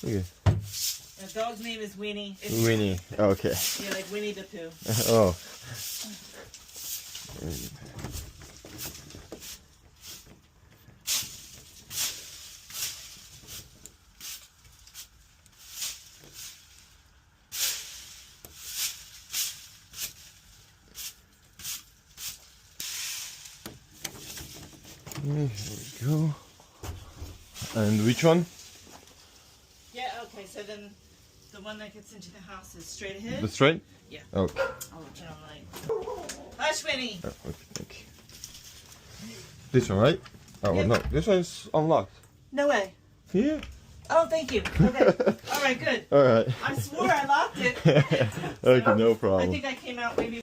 Okay. The dog's name is Winnie. It's, Winnie. Okay. yeah, like Winnie the Pooh. Oh. Here we go. And which one? Yeah, okay, so then the one that gets into the house is straight ahead? The straight? Yeah. Okay. I'll turn on the light. Hush, Winnie! Oh, okay, thank you. This one, right? Oh, Yep. no. This one is unlocked. No way. Here? Oh, thank you. Okay. All right, good. Alright. I swore I locked it. Okay, no I problem. think I came out maybe